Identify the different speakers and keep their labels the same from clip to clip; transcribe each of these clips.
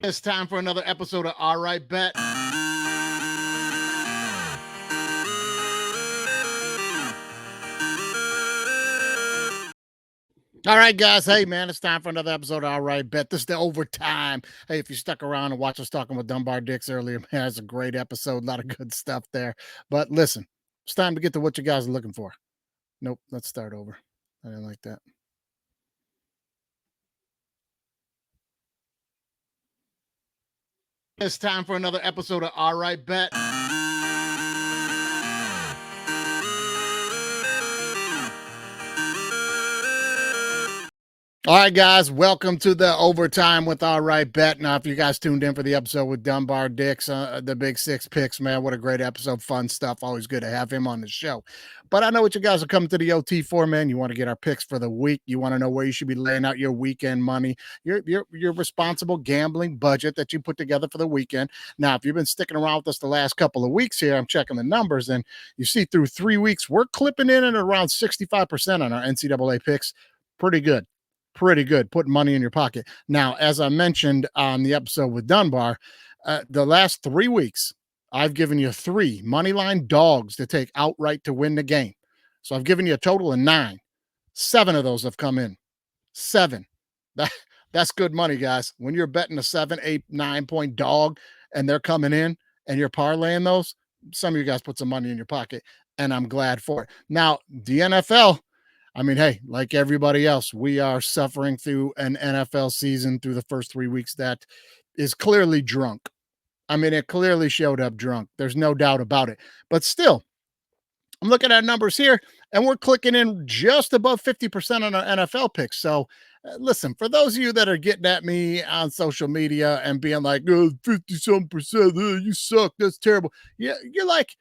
Speaker 1: It's time for another episode of All Right Bet. All right, guys. Hey, man, it's time for another episode of All Right Bet. This is the overtime. Hey, if you stuck around and watched us talking with Dunbar Dicks earlier, man, it's a great episode. A lot of good stuff there. But listen, it's time to get to what you guys are looking for. Nope, let's start over. I didn't like that. It's time for another episode of All Right Bet. All right, guys, welcome to the overtime with All Right Bet. Now, if you guys tuned in for the episode with Dunbar Dicks, the Big Six picks, man, what a great episode. Fun stuff. Always good to have him on the show. But I know what you guys are coming to the OT for, man. You want to get our picks for the week. You want to know where you should be laying out your weekend money, your responsible gambling budget that you put together for the weekend. Now, if you've been sticking around with us the last couple of weeks here, I'm checking the numbers, and you see through 3 weeks, we're clipping in at around 65% on our NCAA picks. Pretty good. Pretty good, putting money in your pocket. Now, as I mentioned on the episode with Dunbar, the last 3 weeks, I've given you 3 money line dogs to take outright to win the game. So I've given you a total of 9. 7 of those have come in. 7. That's good money, guys. When you're betting a 7, 8, 9 point dog and they're coming in and you're parlaying those, some of you guys put some money in your pocket, and I'm glad for it. Now, the NFL, I mean, hey, like everybody else, we are suffering through an NFL season through the first 3 weeks that is clearly drunk. I mean, it clearly showed up drunk. There's no doubt about it. But still, I'm looking at numbers here, and we're clicking in just above 50% on our NFL picks. So, listen, for those of you that are getting at me on social media and being like, "Oh, 50-some percent, you suck, that's terrible." Yeah, you're like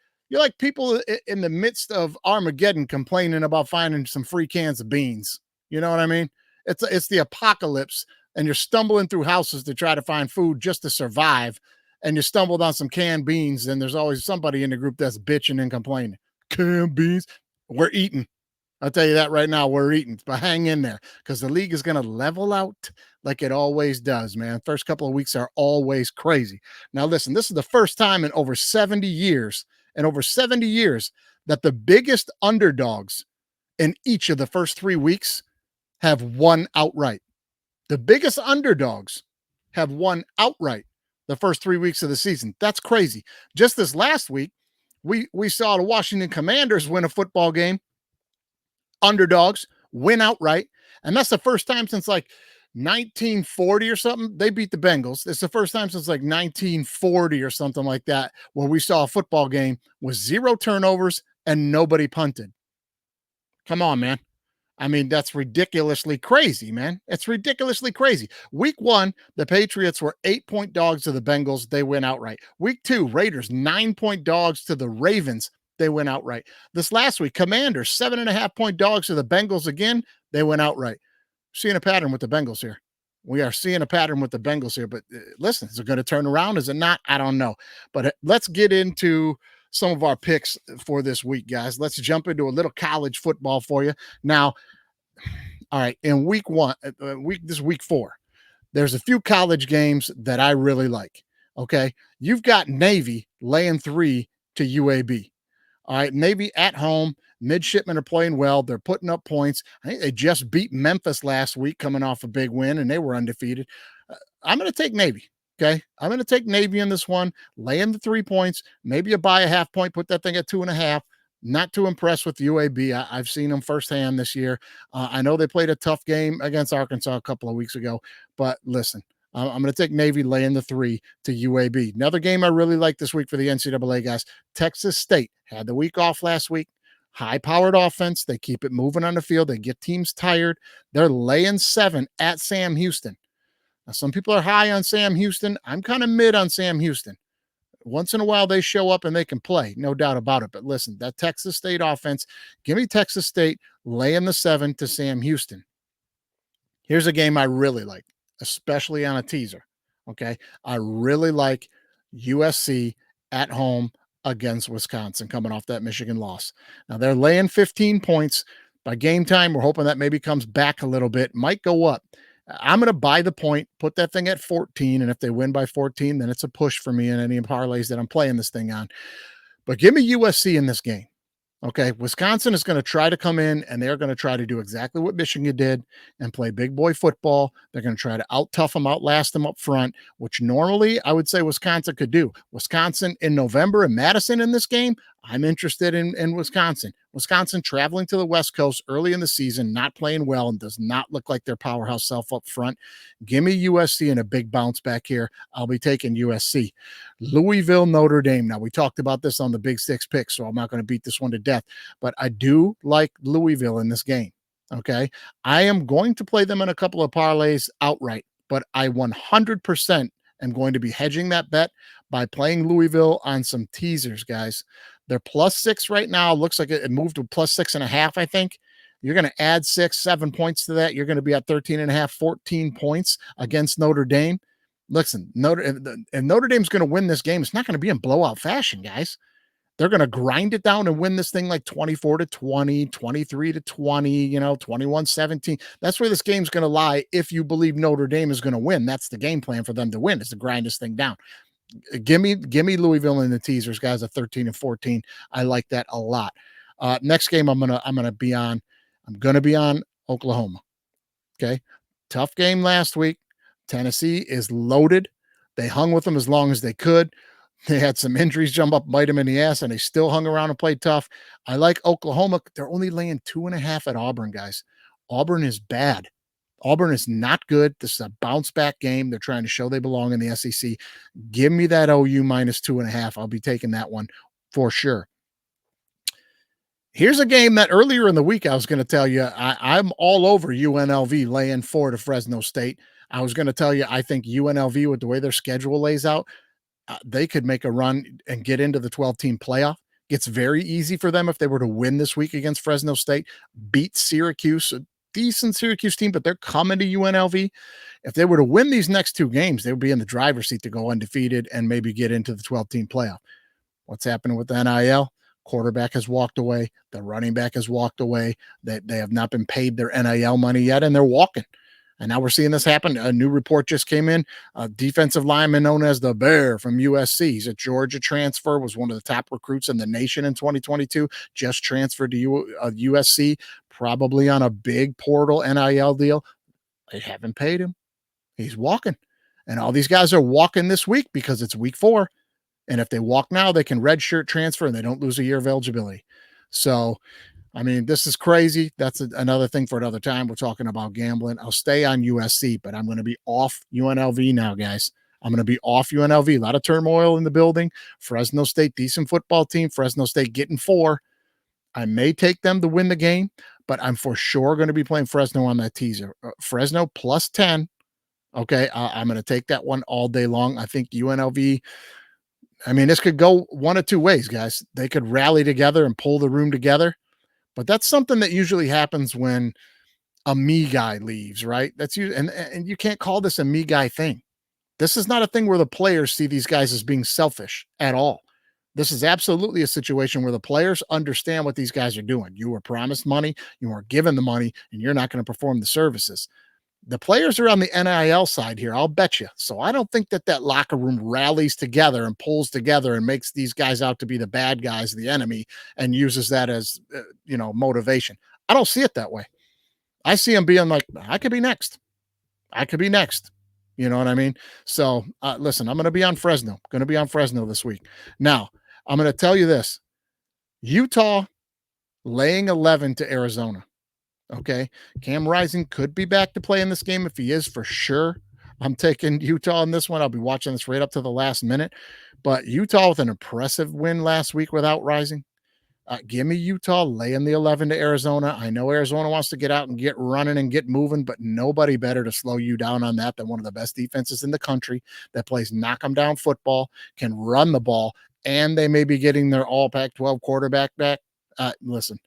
Speaker 1: people in the midst of Armageddon complaining about finding some free cans of beans. You know what I mean? It's the apocalypse, and you're stumbling through houses to try to find food just to survive, and you stumbled on some canned beans, and there's always somebody in the group that's bitching and complaining. Canned beans, we're eating. I'll tell you that right now, we're eating. But hang in there, because the league is going to level out like it always does, man. First couple of weeks are always crazy. Now, listen, this is the first time in over 70 years, that the biggest underdogs in each of the first 3 weeks have won outright. The biggest underdogs have won outright the first 3 weeks of the season. That's crazy. Just this last week, we saw the Washington Commanders win a football game. Underdogs win outright, and that's the first time since like 1940 or something. They beat the Bengals. It's the first time since like 1940 or something like that where we saw a football game with 0 turnovers and nobody punted. Come on, man. I mean, that's ridiculously crazy, man. It's ridiculously crazy. Week 1, the Patriots were 8-point dogs to the Bengals. They win outright. Week 2, Raiders 9-point dogs to the Ravens. They went outright. This last week, Commanders 7.5-point dogs to the Bengals again. They went outright. Seeing a pattern with the Bengals here. We are seeing a pattern with the Bengals here. But listen, is it going to turn around? Is it not? I don't know. But let's get into some of our picks for this week, guys. Let's jump into a little college football for you. Now, all right, in week 1, this is week 4. There's a few college games that I really like. Okay. You've got Navy laying 3 to UAB. All right, Navy at home. Midshipmen are playing well. They're putting up points. I think they just beat Memphis last week, coming off a big win, and they were undefeated. I'm going to take Navy. Okay, I'm going to take Navy in this one. Lay in the 3 points. Maybe you buy a half point. Put that thing at 2.5. Not too impressed with UAB. I've seen them firsthand this year. I know they played a tough game against Arkansas a couple of weeks ago, but listen, I'm going to take Navy laying the 3 to UAB. Another game I really like this week for the NCAA guys. Texas State had the week off last week. High-powered offense. They keep it moving on the field. They get teams tired. They're laying 7 at Sam Houston. Now, some people are high on Sam Houston. I'm kind of mid on Sam Houston. Once in a while, they show up and they can play. No doubt about it. But listen, that Texas State offense, give me Texas State laying the 7 to Sam Houston. Here's a game I really like, especially on a teaser. Okay. I really like USC at home against Wisconsin coming off that Michigan loss. Now they're laying 15 points. By game time, we're hoping that maybe comes back a little bit, might go up. I'm going to buy the point, put that thing at 14. And if they win by 14, then it's a push for me in any parlays that I'm playing this thing on. But give me USC in this game. Okay, Wisconsin is going to try to come in and they're going to try to do exactly what Michigan did and play big boy football. They're going to try to out tough them, outlast them up front, which normally I would say Wisconsin could do. Wisconsin in November and Madison in this game, I'm interested in Wisconsin. Wisconsin traveling to the West Coast early in the season, not playing well and does not look like their powerhouse self up front. Give me USC in a big bounce back here. I'll be taking USC. Louisville, Notre Dame. Now, we talked about this on the Big Six pick, so I'm not going to beat this one to death, but I do like Louisville in this game. Okay. I am going to play them in a couple of parlays outright, but I 100% am going to be hedging that bet by playing Louisville on some teasers, guys. They're +6 right now. Looks like it moved to +6.5, I think. You're going to add 6, 7 points to that. You're going to be at 13.5, 14 points against Notre Dame. Listen, if Notre Dame's going to win this game, it's not going to be in blowout fashion, guys. They're going to grind it down and win this thing like 24-20, 23-20, 21-17. That's where this game's going to lie. If you believe Notre Dame is going to win, that's the game plan for them to win, is to grind this thing down. Give me Louisville in the teasers, guys, at 13 and 14. I like that a lot. Next game I'm gonna be on Oklahoma. Okay. Tough game last week. Tennessee is loaded. They hung with them as long as they could. They had some injuries jump up, bite them in the ass, and they still hung around and played tough. I like Oklahoma. They're only laying 2.5 at Auburn, guys. Auburn is bad. Auburn is not good. This is a bounce back game. They're trying to show they belong in the SEC. Give me that OU -2.5. I'll be taking that one for sure. Here's a game that earlier in the week I was going to tell you I'm all over UNLV laying 4 to Fresno State. I was going to tell you I think UNLV, with the way their schedule lays out, they could make a run and get into the 12-team playoff. It's very easy for them if they were to win this week against Fresno State, beat Syracuse, a decent Syracuse team, but they're coming to UNLV. If they were to win these next 2 games, they would be in the driver's seat to go undefeated and maybe get into the 12-team playoff. What's happening with the NIL? Quarterback has walked away. The running back has walked away. They have not been paid their NIL money yet, and they're walking. And now we're seeing this happen. A new report just came in. A defensive lineman known as the Bear from USC. He's a Georgia transfer, was one of the top recruits in the nation in 2022, just transferred to USC, probably on a big portal NIL deal. They haven't paid him. He's walking. And all these guys are walking this week because it's week 4. And if they walk now, they can redshirt transfer and they don't lose a year of eligibility. So, I mean, this is crazy. That's another thing for another time. We're talking about gambling. I'll stay on USC, but I'm going to be off UNLV now, guys. I'm going to be off UNLV. A lot of turmoil in the building. Fresno State, decent football team. Fresno State getting 4. I may take them to win the game, but I'm for sure going to be playing Fresno on that teaser. Fresno +10. Okay, I'm going to take that one all day long. I think UNLV, I mean, this could go one of 2 ways, guys. They could rally together and pull the room together, but that's something that usually happens when a me guy leaves, right? That's you, and you can't call this a me guy thing. This is not a thing where the players see these guys as being selfish at all. This is absolutely a situation where the players understand what these guys are doing. You were promised money, you were given the money, and you're not going to perform the services. The players are on the NIL side here, I'll bet you. So I don't think that locker room rallies together and pulls together and makes these guys out to be the bad guys, the enemy, and uses that as, motivation. I don't see it that way. I see them being like, I could be next. I could be next. You know what I mean? So listen, I'm going to be on Fresno. Going to be on Fresno this week. Now, I'm going to tell you this. Utah laying 11 to Arizona. Okay. Cam Rising could be back to play in this game. If he is, for sure, I'm taking Utah in this one. I'll be watching this right up to the last minute. But Utah with an impressive win last week without Rising. Give me Utah laying the 11 to Arizona. I know Arizona wants to get out and get running and get moving, but nobody better to slow you down on that than one of the best defenses in the country that plays knock 'em down football, can run the ball, and they may be getting their all Pac-12 quarterback back. Listen,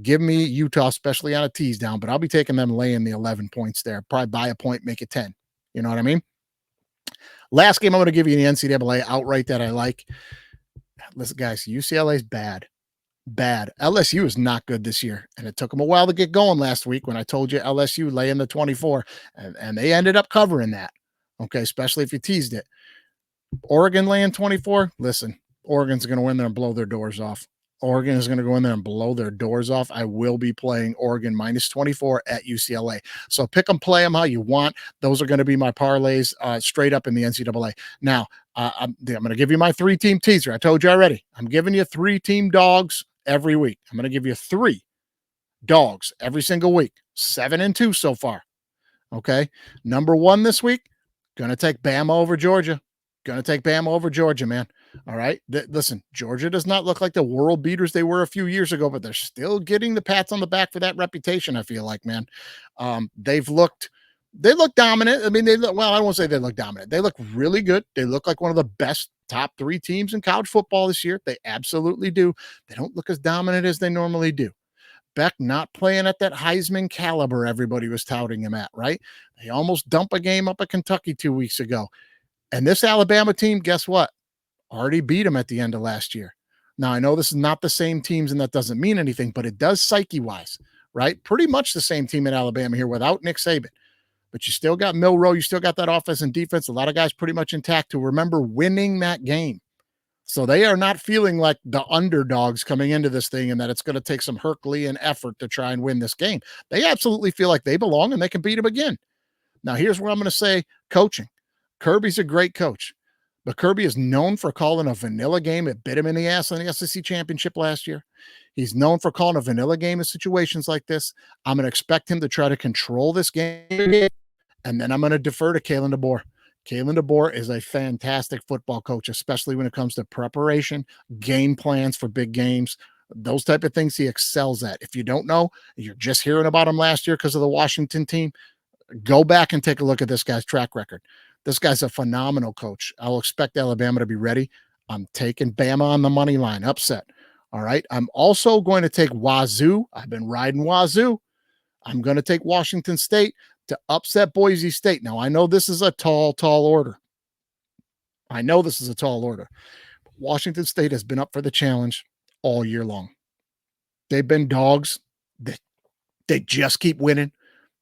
Speaker 1: give me Utah, especially on a tease down, but I'll be taking them laying the 11 points there. Probably buy a point, make it 10. You know what I mean? Last game I'm going to give you the NCAA outright that I like. Listen, guys, UCLA is bad. bad. LSU is not good this year, and it took them a while to get going last week when I told you LSU lay in the 24, and they ended up covering that. Okay, especially if you teased it. Oregon laying 24. Listen, Oregon's going to win there and blow their doors off. Oregon is going to go in there and blow their doors off. I will be playing Oregon minus 24 at UCLA. So pick them, play them how you want. Those are going to be my parlays straight up in the NCAA. Now, I'm going to give you my 3-team teaser. I told you already. I'm giving you 3-team dogs every week. I'm going to give you 3 dogs every single week. 7-2 so far. Okay. Number 1 this week, going to take Bama over Georgia. Going to take Bama over Georgia, man. All right. Listen, Georgia does not look like the world beaters they were a few years ago, but they're still getting the pats on the back for that reputation, I feel like, man. They look dominant. I mean, I don't want to say they look dominant. They look really good. They look like one of the best top 3 teams in college football this year. They absolutely do. They don't look as dominant as they normally do. Beck not playing at that Heisman caliber everybody was touting him at, right? They almost dump a game up at Kentucky 2 weeks ago. And this Alabama team, guess what? Already beat them at the end of last year. Now, I know this is not the same teams, and that doesn't mean anything, but it does psyche-wise, right? Pretty much the same team in Alabama here without Nick Saban. But you still got Milroe. You still got that offense and defense. A lot of guys pretty much intact who remember winning that game. So they are not feeling like the underdogs coming into this thing and that it's going to take some Herculean effort to try and win this game. They absolutely feel like they belong and they can beat them again. Now, here's where I'm going to say coaching. Kirby's a great coach, but Kirby is known for calling a vanilla game. It bit him in the ass in the SEC championship last year. He's known for calling a vanilla game in situations like this. I'm going to expect him to try to control this game, and then I'm going to defer to Kalen DeBoer. Kalen DeBoer is a fantastic football coach, especially when it comes to preparation, game plans for big games, those type of things he excels at. If you don't know, you're just hearing about him last year because of the Washington team, go back and take a look at this guy's track record. This guy's a phenomenal coach. I'll expect Alabama to be ready. I'm taking Bama on the money line, upset. All right. I'm also going to take Wazoo. I've been riding Wazoo. I'm going to take Washington State to upset Boise State. Now, I know this is a tall order. Washington State has been up for the challenge all year long. They've been dogs. They just keep winning.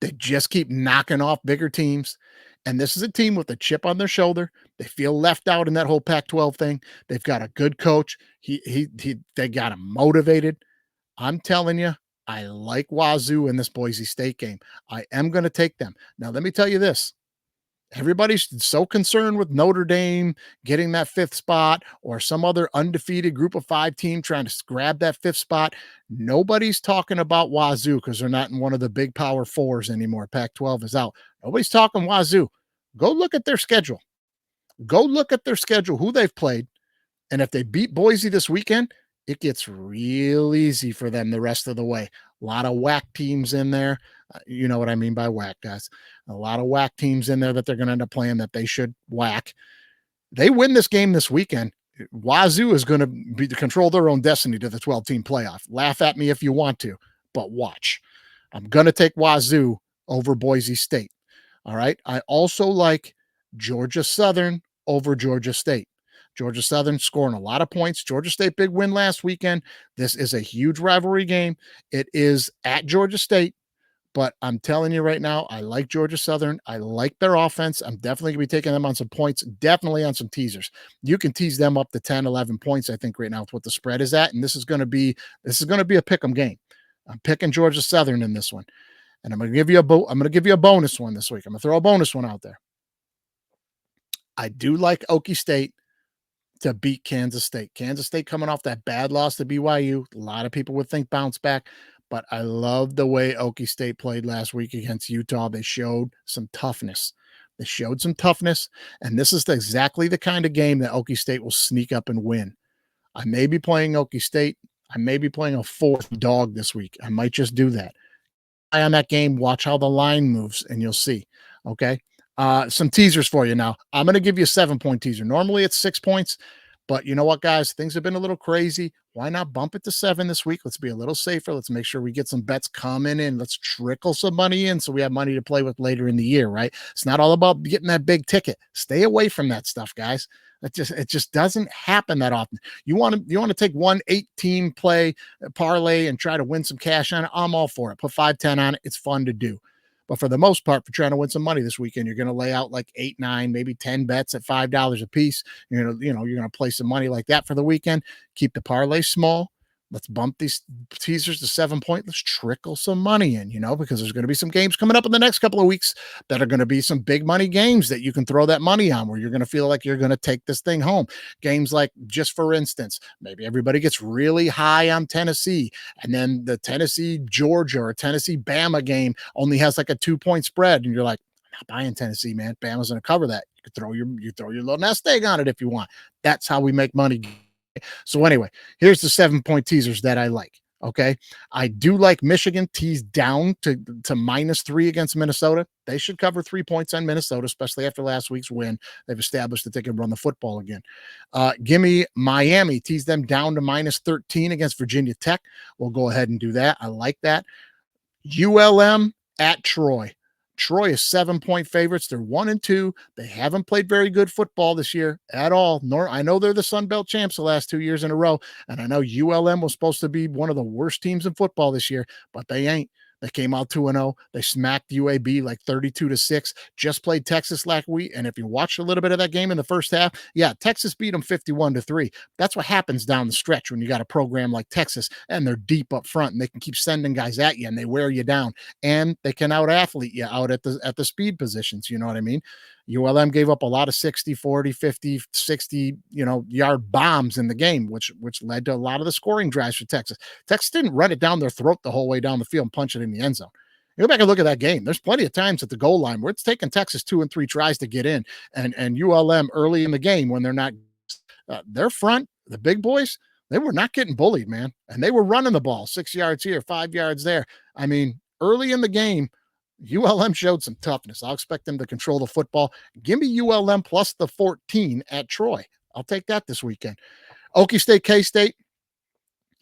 Speaker 1: They just keep knocking off bigger teams. And this is a team with a chip on their shoulder. They feel left out in that whole Pac-12 thing. They've got a good coach. They got him motivated. I'm telling you, I like Wazoo in this Boise State game. I am going to take them. Now, let me tell you this. Everybody's so concerned with Notre Dame getting that 5th spot or some other undefeated group of 5 team trying to grab that 5th spot. Nobody's talking about Wazoo because they're not in one of the big Power 4s anymore. Pac-12 is out. Nobody's talking Wazoo. Go look at their schedule. Who they've played. And if they beat Boise this weekend, it gets real easy for them the rest of the way. A lot of whack teams in there. You know what I mean by whack, guys. A lot of whack teams in there that they're going to end up playing that they should whack. They win this game this weekend. Wazoo is going to control their own destiny to the 12-team playoff. Laugh at me if you want to, but watch. I'm going to take Wazoo over Boise State. All right. I also like Georgia Southern over Georgia State. Georgia Southern scoring a lot of points. Georgia State, big win last weekend. This is a huge rivalry game. It is at Georgia State, but I'm telling you right now, I like Georgia Southern. I like their offense. I'm definitely going to be taking them on some points, definitely on some teasers. You can tease them up to 10, 11 points, I think, right now with what the spread is at, and this is going to be a pick 'em game. I'm picking Georgia Southern in this one, and I'm going to give you a bonus one this week. I'm going to throw a bonus one out there. I do like Okie State to beat Kansas State. Kansas State coming off that bad loss to BYU. A lot of people would think bounce back, but I love the way Okie State played last week against Utah. They showed some toughness. And this is exactly the kind of game that Okie State will sneak up and win. I may be playing Okie State. I may be playing a 4th dog this week. I might just do that. Eye on that game. Watch how the line moves, and you'll see. Okay. Some teasers for you now. I'm going to give you a 7-point teaser. Normally it's 6 points. But you know what, guys? Things have been a little crazy. Why not bump it to 7 this week? Let's be a little safer. Let's make sure we get some bets coming in. Let's trickle some money in so we have money to play with later in the year, right? It's not all about getting that big ticket. Stay away from that stuff, guys. It just doesn't happen that often. You want to take one 8-team play parlay and try to win some cash on it. I'm all for it. Put 5-10 on it. It's fun to do. But for the most part, for trying to win some money this weekend, you're going to lay out like 8, 9, maybe 10 bets at $5 a piece. You're going to play some money like that for the weekend. Keep the parlay small. Let's bump these teasers to 7 point. Let's trickle some money in, because there's going to be some games coming up in the next couple of weeks that are going to be some big money games that you can throw that money on, where you're going to feel like you're going to take this thing home. Games like, just for instance, maybe everybody gets really high on Tennessee, and then the Tennessee Georgia or Tennessee Bama game only has like a 2-point spread, and you're like, I'm not buying Tennessee, man. Bama's going to cover that. You throw your little nest egg on it if you want. That's how we make money. So anyway, here's the 7-point teasers that I like. Okay. I do like Michigan teased down to -3 against Minnesota. They should cover 3 points on Minnesota, especially after last week's win. They've established that they can run the football again. Give me Miami, tease them down to -13 against Virginia Tech. We'll go ahead and do that. I like that. ULM at Troy. Troy is 7-point favorites. They're 1-2. They haven't played very good football this year at all. Nor I know they're the Sun Belt champs the last 2 years in a row. And I know ULM was supposed to be one of the worst teams in football this year, but they ain't. They came out 2-0. They smacked UAB like 32-6. Just played Texas last week. And if you watched a little bit of that game in the first half, yeah, Texas beat them 51-3. That's what happens down the stretch when you got a program like Texas and they're deep up front and they can keep sending guys at you and they wear you down and they can out athlete you out at the speed positions. You know what I mean? ULM gave up a lot of 60, 40, 50, 60, yard bombs in the game, which led to a lot of the scoring drives for Texas. Texas didn't run it down their throat the whole way down the field and punch it in the end zone. You go back and look at that game. There's plenty of times at the goal line where it's taking Texas 2 and 3 tries to get in, and ULM early in the game when they're not their front, the big boys, they were not getting bullied, man, and they were running the ball 6 yards here, 5 yards there. I mean, early in the game, ULM showed some toughness. I'll expect them to control the football. Give me ULM plus the 14 at Troy. I'll take that this weekend. Okie State, K-State.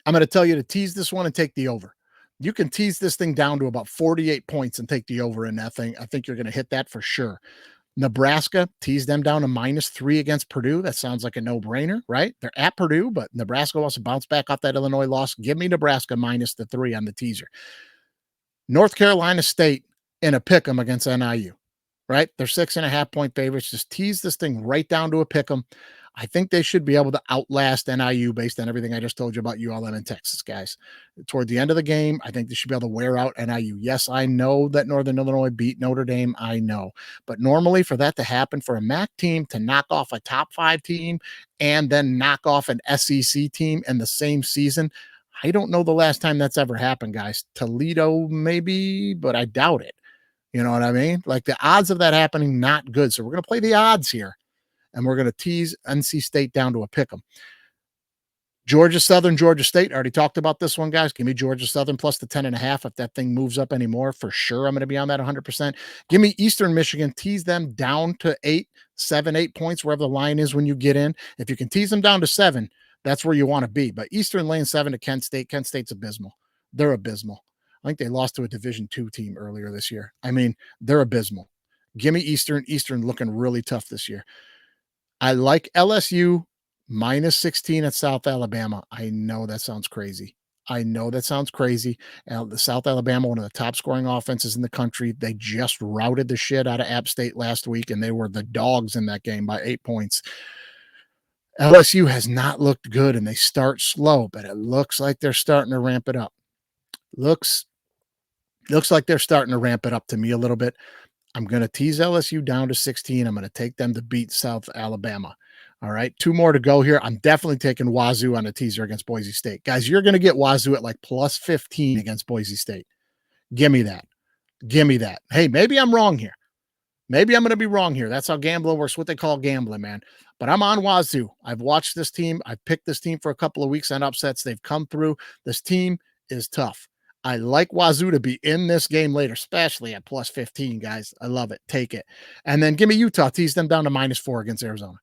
Speaker 1: I'm going to tell you to tease this one and take the over. You can tease this thing down to about 48 points and take the over in that thing. I think you're going to hit that for sure. Nebraska, tease them down to -3 against Purdue. That sounds like a no-brainer, right? They're at Purdue, but Nebraska wants to bounce back off that Illinois loss. Give me Nebraska -3 on the teaser. North Carolina State in a pick 'em against NIU, right? They're 6.5-point favorites. Just tease this thing right down to a pick 'em. I think they should be able to outlast NIU based on everything I just told you about ULM and Texas, guys. Toward the end of the game, I think they should be able to wear out NIU. Yes, I know that Northern Illinois beat Notre Dame. I know. But normally for that to happen, for a MAC team to knock off a top 5 team and then knock off an SEC team in the same season, I don't know the last time that's ever happened, guys. Toledo, maybe, but I doubt it. You know what I mean? Like the odds of that happening, not good. So we're going to play the odds here. And we're going to tease NC State down to a pick 'em. Georgia Southern, Georgia State. I already talked about this one, guys. Give me Georgia Southern plus the 10.5. If that thing moves up anymore, for sure, I'm going to be on that 100%. Give me Eastern Michigan. Tease them down to 7, 8 points, wherever the line is when you get in. If you can tease them down to 7, that's where you want to be. But Eastern laying 7 to Kent State. Kent State's abysmal. They're abysmal. I think they lost to a Division II team earlier this year. I mean, they're abysmal. Give me Eastern. Eastern looking really tough this year. I like LSU -16 at South Alabama. I know that sounds crazy. The South Alabama, one of the top scoring offenses in the country. They just routed the shit out of App State last week, and they were the dogs in that game by 8 points. LSU has not looked good, and they start slow, but it looks like they're starting to ramp it up. Looks like they're starting to ramp it up to me a little bit. I'm going to tease LSU down to 16. I'm going to take them to beat South Alabama. All right. 2 more to go here. I'm definitely taking Wazoo on a teaser against Boise State. Guys, you're going to get Wazoo at like +15 against Boise State. Give me that. Hey, maybe I'm wrong here. Maybe I'm going to be wrong here. That's how gambling works, what they call gambling, man. But I'm on Wazoo. I've watched this team. I've picked this team for a couple of weeks on upsets. They've come through. This team is tough. I like Wazoo to be in this game later, especially at +15, guys. I love it. Take it. And then give me Utah. Tease them down to -4 against Arizona.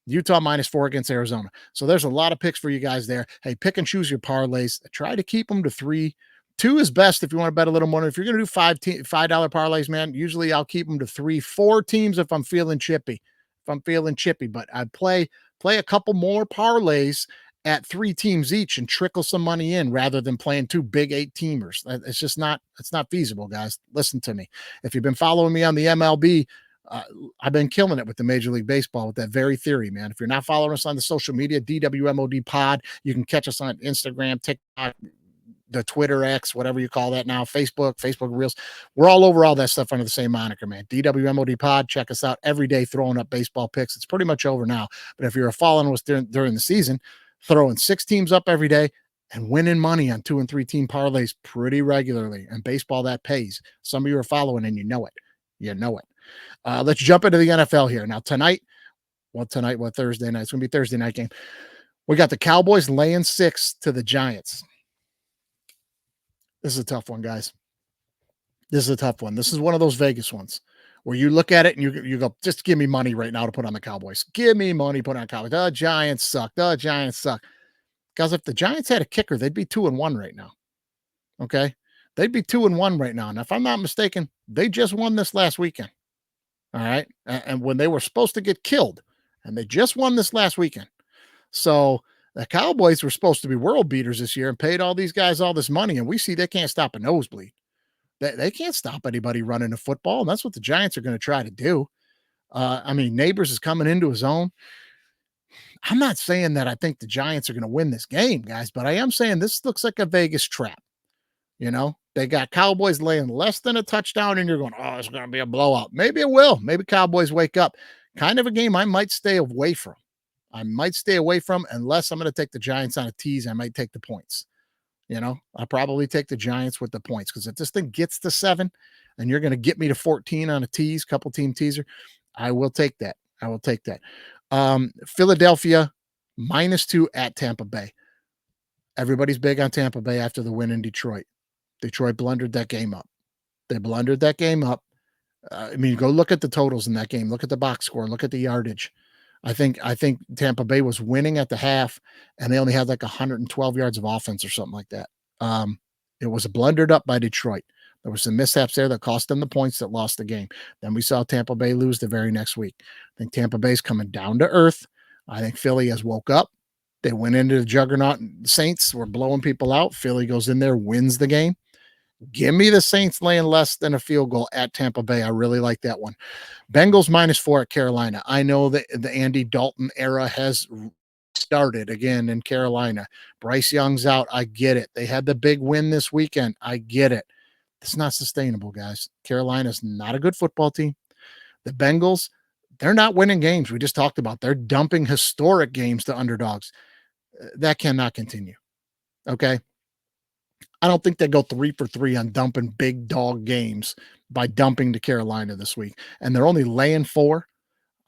Speaker 1: Utah -4 against Arizona. So there's a lot of picks for you guys there. Hey, pick and choose your parlays. Try to keep them to 3. 2 is best if you want to bet a little more. If you're going to do $5 parlays, man, usually I'll keep them to 3, 4 teams if I'm feeling chippy. If I'm feeling chippy, but I'd play a couple more parlays at 3 teams each and trickle some money in rather than playing 2 big 8-teamers. It's just not, it's not feasible, guys. Listen to me. If you've been following me on the MLB, uh, I've been killing it with the Major League Baseball with that very theory, man. If you're not following us on the social media, DWMOD Pod, you can catch us on Instagram, TikTok, the Twitter X, whatever you call that now, Facebook Reels. We're all over all that stuff under the same moniker, man. DWMOD Pod. Check us out every day, throwing up baseball picks. It's pretty much over now. But if you're following us during the season, throwing 6 teams up every day and winning money on 2 and 3 team parlays pretty regularly. And baseball, that pays. Some of you are following and you know it. You know it. Let's jump into the NFL here. Now, tonight, Thursday night? It's going to be Thursday night game. We got the Cowboys laying 6 to the Giants. This is a tough one, guys. This is a tough one. This is one of those Vegas ones where you look at it and you go, just give me money right now to put on the Cowboys. Give me money, put on the Cowboys. The Giants suck. The Giants suck. Guys, if the Giants had a kicker, they'd be 2-1 right now. Okay? They'd be 2-1 right now. And if I'm not mistaken, they just won this last weekend. All right. And when they were supposed to get killed, and they just won this last weekend. So the Cowboys were supposed to be world beaters this year and paid all these guys all this money. And we see they can't stop a nosebleed. They can't stop anybody running the football. And that's what the Giants are going to try to do. I mean, Neighbors is coming into his own. I'm not saying that I think the Giants are going to win this game, guys, but I am saying this looks like a Vegas trap. You know, they got Cowboys laying less than a touchdown, and you're going, oh, it's going to be a blowout. Maybe it will. Maybe Cowboys wake up. Kind of a game I might stay away from. Unless I'm going to take the Giants on a tease. I might take the points. You know, I'll probably take the Giants with the points because if this thing gets to 7 and you're going to get me to 14 on a tease, couple team teaser, I will take that. Philadelphia -2 at Tampa Bay. Everybody's big on Tampa Bay after the win in Detroit. Detroit blundered that game up. I mean, go look at the totals in that game. Look at the box score. Look at the yardage. I think Tampa Bay was winning at the half, and they only had like 112 yards of offense or something like that. It was blundered up by Detroit. There were some mishaps there that cost them the points that lost the game. Then we saw Tampa Bay lose the very next week. I think Tampa Bay's coming down to earth. I think Philly has woke up. They went into the juggernaut. Saints were blowing people out. Philly goes in there, wins the game. Give me the Saints laying less than a field goal at Tampa Bay. I really like that one. Bengals -4 at Carolina. I know that the Andy Dalton era has started again in Carolina. Bryce Young's out. I get it. They had the big win this weekend. I get it. It's not sustainable, guys. Carolina's not a good football team. The Bengals, they're not winning games. We just talked about. They're dumping historic games to underdogs. That cannot continue. Okay. I don't think they go 3 for 3 on dumping big dog games by dumping to Carolina this week. And they're only laying 4.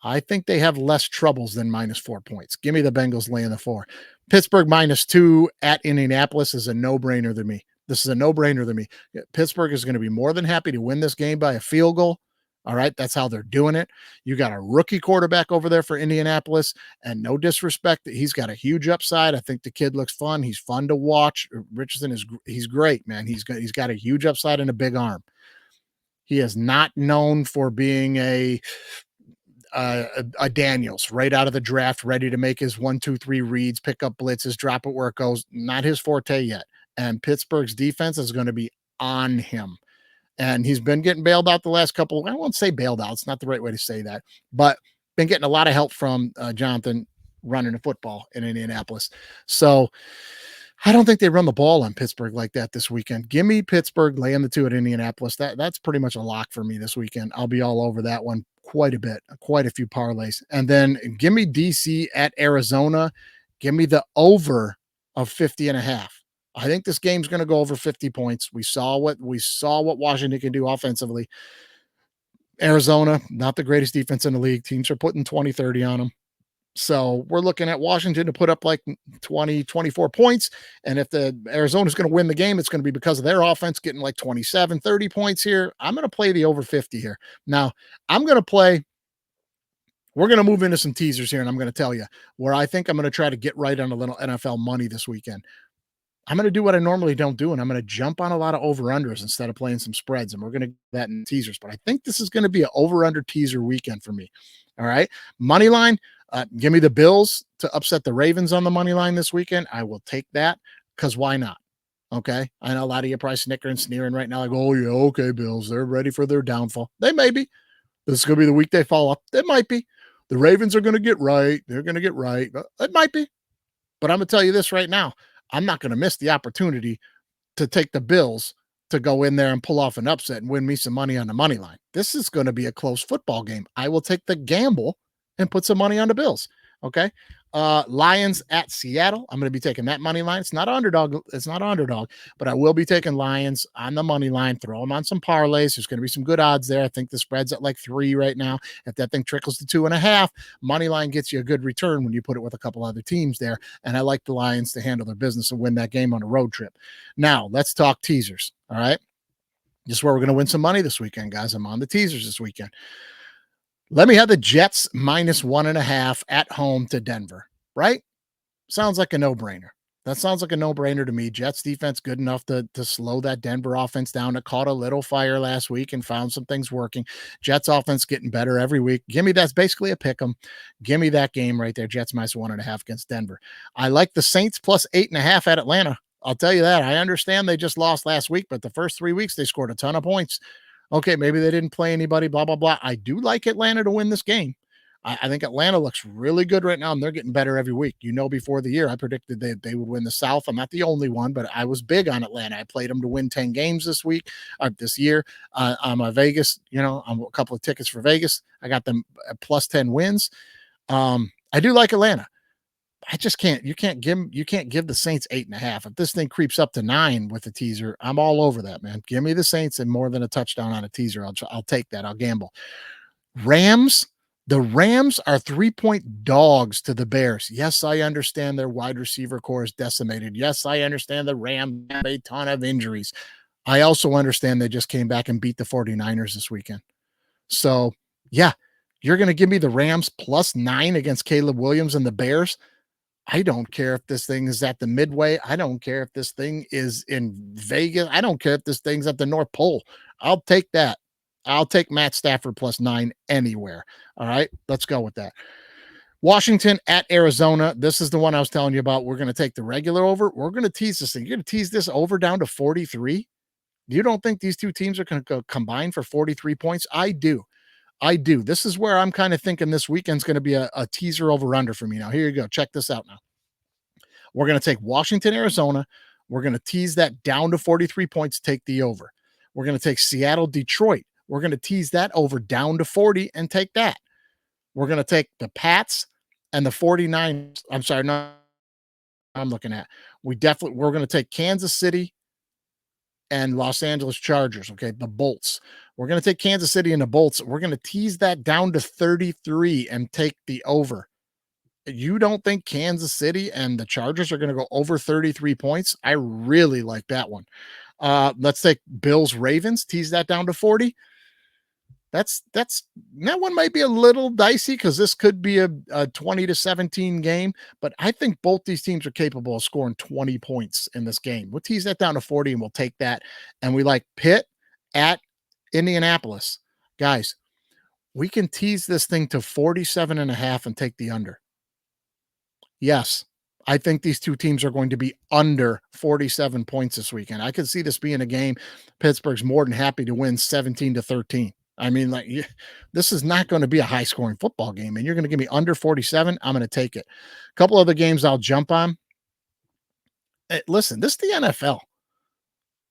Speaker 1: I think they have less troubles than -4 points. Give me the Bengals laying the 4. Pittsburgh -2 at Indianapolis is a no-brainer to me. This is a no-brainer to me. Pittsburgh is going to be more than happy to win this game by a field goal. All right, that's how they're doing it. You got a rookie quarterback over there for Indianapolis, and no disrespect, he's got a huge upside. I think the kid looks fun. He's fun to watch. Richardson he's great, man. He's got a huge upside and a big arm. He is not known for being a Daniels right out of the draft, ready to make his 1, 2, 3 reads, pick up blitzes, drop it where it goes. Not his forte yet. And Pittsburgh's defense is going to be on him. And he's been getting bailed out the last couple. I won't say bailed out. It's not the right way to say that, but been getting a lot of help from Jonathan running the football in Indianapolis. So I don't think they run the ball on Pittsburgh like that this weekend. Give me Pittsburgh laying the 2 at Indianapolis. That's pretty much a lock for me this weekend. I'll be all over that one quite a bit, quite a few parlays. And then give me DC at Arizona. Give me the over of 50.5. I think this game's going to go over 50 points. We saw what Washington can do offensively. Arizona, not the greatest defense in the league. Teams are putting 20, 30 on them. So we're looking at Washington to put up like 20, 24 points. And if the Arizona's going to win the game, it's going to be because of their offense getting like 27, 30 points here. I'm going to play the over 50 here. Now, I'm going to play We're going to move into some teasers here, and I'm going to tell you where I think I'm going to try to get right on a little NFL money this weekend. I'm going to do what I normally don't do, and I'm going to jump on a lot of over-unders instead of playing some spreads, and we're going to do that in teasers. But I think this is going to be an over-under teaser weekend for me. All right. Money line, give me the Bills to upset the Ravens on the money line this weekend. I will take that because why not? Okay. I know a lot of you probably snickering and sneering right now. Like, oh, yeah, okay, Bills. They're ready for their downfall. They may be. This is going to be the week they fall off. It might be. The Ravens are going to get right. They're going to get right. It might be. But I'm going to tell you this right now. I'm not going to miss the opportunity to take the Bills to go in there and pull off an upset and win me some money on the money line. This is going to be a close football game. I will take the gamble and put some money on the Bills. Okay. Lions at Seattle. I'm going to be taking that money line. It's not underdog. It's not underdog, but I will be taking Lions on the money line. Throw them on some parlays. There's going to be some good odds there. I think the spread's at like 3 right now. If that thing trickles to 2.5, money line gets you a good return when you put it with a couple other teams there. And I like the Lions to handle their business and win that game on a road trip. Now let's talk teasers. All right. This is where we're going to win some money this weekend, guys. I'm on the teasers this weekend. Let me have the Jets -1.5 at home to Denver, right? Sounds like a no-brainer. That sounds like a no-brainer to me. Jets defense good enough to slow that Denver offense down. It caught a little fire last week and found some things working. Jets offense getting better every week. Give me that's basically a pick 'em. Give me that game right there. Jets -1.5 against Denver. I like the Saints +8.5 at Atlanta. I'll tell you that. I understand they just lost last week, but the first 3 weeks they scored a ton of points. Okay, maybe they didn't play anybody, blah, blah, blah. I do like Atlanta to win this game. I think Atlanta looks really good right now, and they're getting better every week. You know, before the year, I predicted they would win the South. I'm not the only one, but I was big on Atlanta. I played them to win 10 games this year. I'm a Vegas, I'm a couple of tickets for Vegas. I got them plus 10 wins. I do like Atlanta. I just can't. You can't give the Saints 8.5. If this thing creeps up to 9 with a teaser, I'm all over that, man. Give me the Saints and more than a touchdown on a teaser. I'll take that. I'll gamble. Rams. The Rams are 3-point dogs to the Bears. Yes, I understand their wide receiver core is decimated. Yes, I understand the Rams have a ton of injuries. I also understand they just came back and beat the 49ers this weekend. So, yeah, you're going to give me the Rams +9 against Caleb Williams and the Bears. I don't care if this thing is at the Midway. I don't care if this thing is in Vegas. I don't care if this thing's at the North Pole. I'll take that. I'll take Matt Stafford +9 anywhere. All right, let's go with that. Washington at Arizona. This is the one I was telling you about. We're going to take the regular over. We're going to tease this thing. You're going to tease this over down to 43. You don't think these two teams are going to combine for 43 points? I do. I do. This is where I'm kind of thinking this weekend's going to be a teaser over under for me. Now, here you go. Check this out now. We're going to take Washington, Arizona. We're going to tease that down to 43 points, take the over. We're going to take Seattle, Detroit. We're going to tease that over down to 40 and take that. We're going to take the Pats and the 49ers. I'm sorry, no, I'm looking at. We're going to take Kansas City and Los Angeles Chargers. Okay, the Bolts. We're going to take Kansas City and the Bolts. We're going to tease that down to 33 and take the over. You don't think Kansas City and the Chargers are going to go over 33 points? I really like that one. Let's take Bills Ravens, tease that down to 40. That one might be a little dicey because this could be a 20-17 game, but I think both these teams are capable of scoring 20 points in this game. We'll tease that down to 40 and we'll take that. And we like Pitt at Indianapolis. Guys, we can tease this thing to 47.5 and take the under. Yes, I think these two teams are going to be under 47 points this weekend. I could see this being a game Pittsburgh's more than happy to win 17-13. I mean, this is not going to be a high-scoring football game, and you're going to give me under 47. I'm going to take it. A couple other games I'll jump on. Listen, this is the NFL.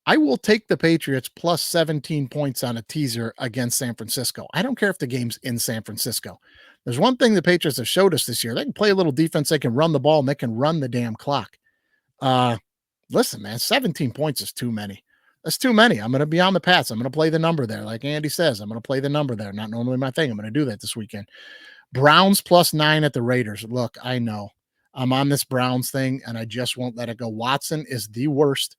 Speaker 1: I will take the Patriots plus 17 points on a teaser against San Francisco. I don't care if the game's in San Francisco. There's one thing the Patriots have showed us this year. They can play a little defense. They can run the ball, and they can run the damn clock. Listen, man, 17 points is too many. That's too many. I'm going to be on the Pats. I'm going to play the number there. Like Andy says, I'm going to play the number there. Not normally my thing. I'm going to do that this weekend. Browns +9 at the Raiders. Look, I know I'm on this Browns thing, and I just won't let it go. Watson is the worst.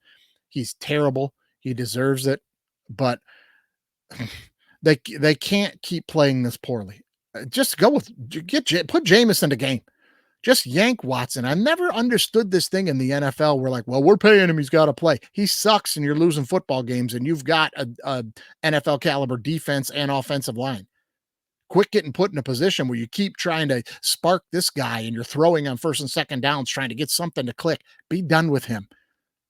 Speaker 1: He's terrible. He deserves it. But they can't keep playing this poorly. Just go with put Jameis in the game. Just yank Watson. I never understood this thing in the NFL. We're like, well, we're paying him. He's got to play. He sucks, and you're losing football games, and you've got a NFL caliber defense and offensive line. Quit getting put in a position where you keep trying to spark this guy, and you're throwing on first and second downs, trying to get something to click. Be done with him.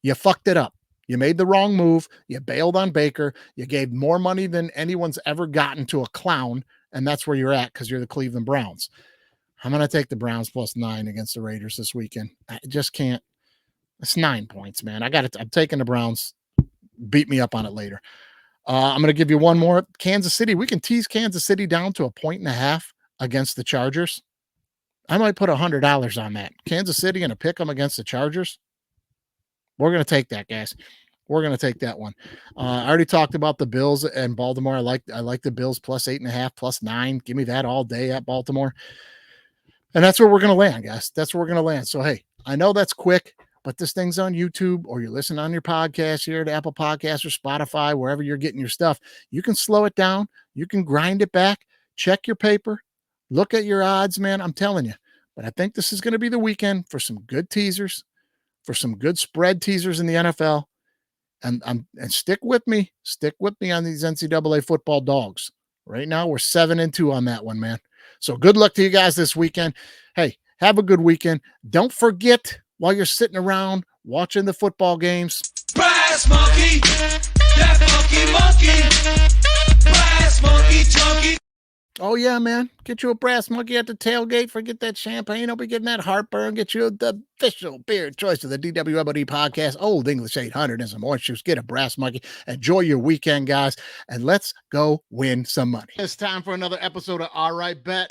Speaker 1: You fucked it up. You made the wrong move. You bailed on Baker. You gave more money than anyone's ever gotten to a clown, and that's where you're at because you're the Cleveland Browns. I'm going to take the Browns +9 against the Raiders this weekend. I just can't. It's 9 points, man. I'm taking the Browns. Beat me up on it later. I'm going to give you one more. Kansas City. We can tease Kansas City down to 1.5 against the Chargers. I might put $100 on that. Kansas City and a pick 'em against the Chargers. We're going to take that, guys. We're going to take that one. I already talked about the Bills and Baltimore. I like the Bills +8.5, +9. Give me that all day at Baltimore. And that's where we're going to land, guys. That's where we're going to land. So, hey, I know that's quick, but this thing's on YouTube or you're listening on your podcast here at Apple Podcasts or Spotify, wherever you're getting your stuff. You can slow it down. You can grind it back. Check your paper. Look at your odds, man. I'm telling you. But I think this is going to be the weekend for some good teasers, for some good spread teasers in the NFL. And stick with me. Stick with me on these NCAA football dogs. Right now, we're 7-2 on that one, man. So good luck to you guys this weekend. Hey, have a good weekend. Don't forget, while you're sitting around watching the football games,
Speaker 2: brass monkey, that funky monkey, brass monkey chunky.
Speaker 1: Oh, yeah, man. Get you a brass monkey at the tailgate. Forget that champagne. Don't be getting that heartburn. Get you the official beer choice of the DWMOD podcast, Old English 800 and some orange juice. Get a brass monkey. Enjoy your weekend, guys. And let's go win some money. It's time for another episode of All Right Bet.